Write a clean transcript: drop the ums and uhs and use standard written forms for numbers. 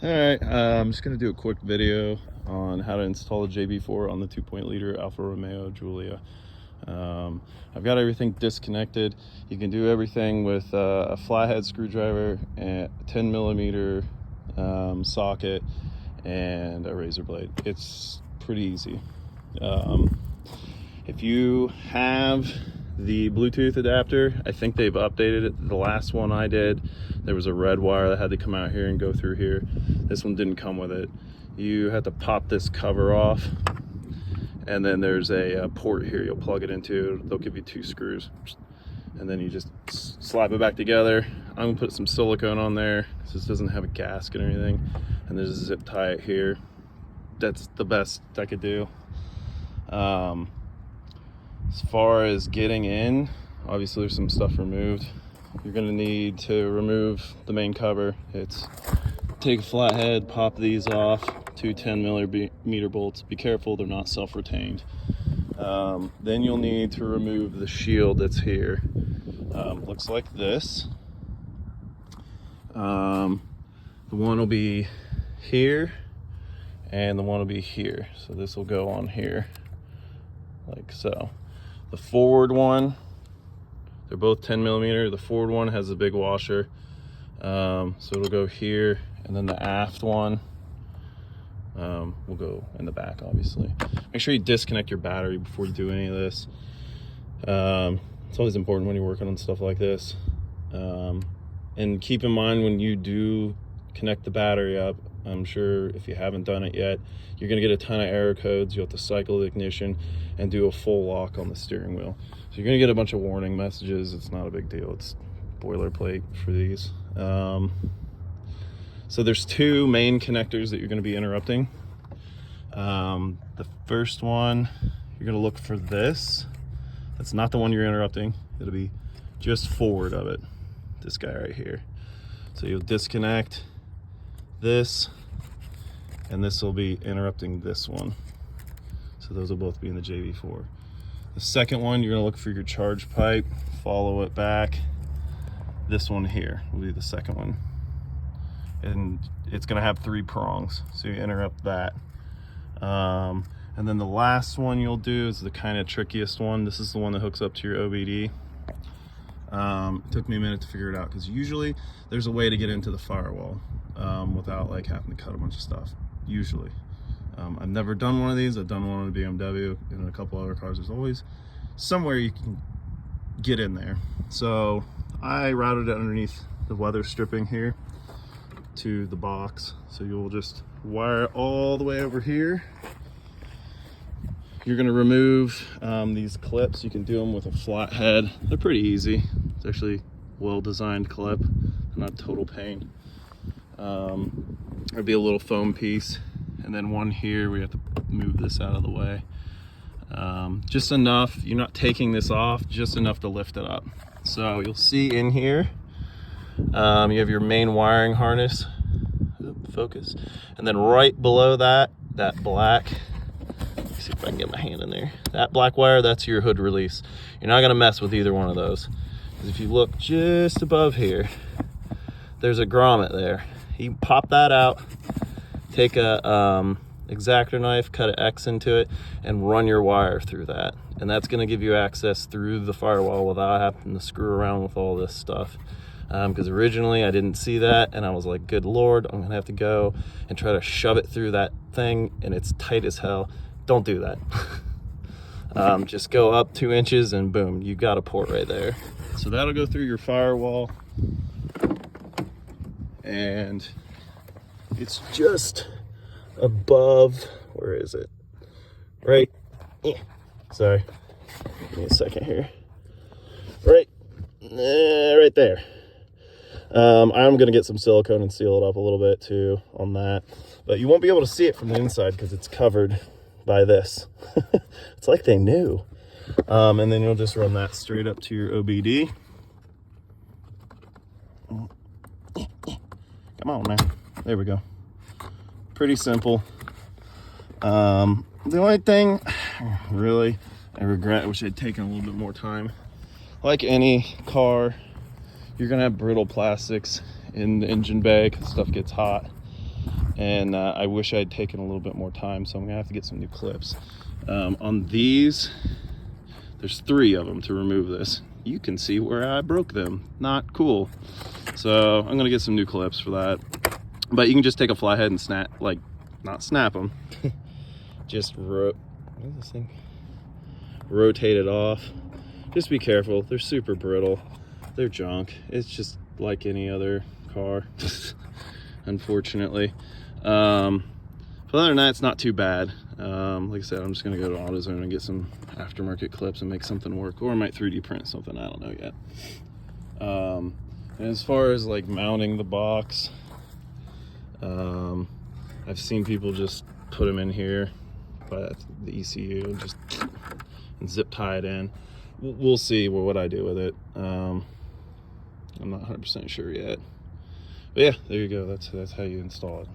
All right, I'm just gonna do a quick video on how to install a JB4 on the 2.0 Alfa Romeo Giulia. I've got everything disconnected. You can do everything with a flathead screwdriver and a 10mm socket and a razor blade. It's pretty easy. If you have the Bluetooth adapter, I think they've updated it. The last one I did, there was a red wire that had to come out here and go through here. This one didn't come with it. You have to pop this cover off, and then there's a port here you'll plug it into. They'll give you 2 screws, and then you just slap it back together. I'm gonna put some silicone on there because this doesn't have a gasket or anything, and there's a zip tie it here. That's the best I could do. As far as getting in, obviously there's some stuff removed. You're gonna need to remove the main cover. It's take a flathead, pop these off, 2 10mm bolts. Be careful, they're not self-retained. Then you'll need to remove the shield that's here. Looks like this. The one will be here, and the one will be here. So this will go on here, like so. The forward one, they're both 10mm. The forward one has a big washer, so it'll go here, and then the aft one will go in the back, obviously. Make sure you disconnect your battery before you do any of this. It's always important when you're working on stuff like this. And keep in mind when you do connect the battery up, I'm sure if you haven't done it yet, you're gonna get a ton of error codes. You'll have to cycle the ignition and do a full lock on the steering wheel. So you're gonna get a bunch of warning messages. It's not a big deal. It's boilerplate for these. So there's 2 main connectors that you're gonna be interrupting. The first one, you're gonna look for this. That's not the one you're interrupting. It'll be just forward of it. This guy right here. So you'll disconnect this, and this will be interrupting this one. So those will both be in the JB4. The second one, you're gonna look for your charge pipe, follow it back. This one here will be the second one. And it's gonna have 3 prongs, so you interrupt that. And then the last one you'll do is the kind of trickiest one. This is the one that hooks up to your OBD. It took me a minute to figure it out because usually there's a way to get into the firewall without like having to cut a bunch of stuff, usually. I've never done one of these. I've done one on a BMW and a couple other cars. There's always somewhere you can get in there. So I routed it underneath the weather stripping here to the box. So you'll just wire it all the way over here. You're gonna remove these clips. You can do them with a flathead. They're pretty easy. It's actually well-designed clip, not a total pain. There'll be a little foam piece, and then one here, we have to move this out of the way. Just enough, you're not taking this off, just enough to lift it up. So you'll see in here, you have your main wiring harness, focus, and then right below that, that black, see if I can get my hand in there. That black wire, that's your hood release. You're not gonna mess with either one of those. Because if you look just above here, there's a grommet there. You pop that out, take a X-Acto knife, cut an X into it, and run your wire through that. And that's gonna give you access through the firewall without having to screw around with all this stuff. Because originally I didn't see that, and I was like, good Lord, I'm gonna have to go and try to shove it through that thing, and it's tight as hell. Don't do that. Just go up 2 inches and boom, you got a port right there. So that'll go through your firewall, and it's just above, where is it? Right, sorry, give me a second here. Right there. I'm gonna get some silicone and seal it up a little bit too on that, but you won't be able to see it from the inside because it's covered by this. It's like they knew. And then you'll just run that straight up to your OBD. Come on, man. There we go. Pretty simple. The only thing really I regret, I wish I'd taken a little bit more time. Like any car, you're gonna have brittle plastics in the engine bay because stuff gets hot. and I wish I'd taken a little bit more time, so I'm gonna have to get some new clips. On these, there's 3 of them to remove this. You can see where I broke them. Not cool. So I'm gonna get some new clips for that. But you can just take a flathead and snap, like, not snap them. Just what is this thing? Rotate it off. Just be careful. They're super brittle. They're junk. It's just like any other car, unfortunately. But other than that, it's not too bad. Like I said, I'm just gonna go to AutoZone and get some aftermarket clips and make something work, or I might 3D print something. I don't know yet. And as far as like mounting the box, I've seen people just put them in here by the ECU and just zip tie it in. We'll see what I do with it. I'm not 100% sure yet. But yeah, there you go. That's how you install it.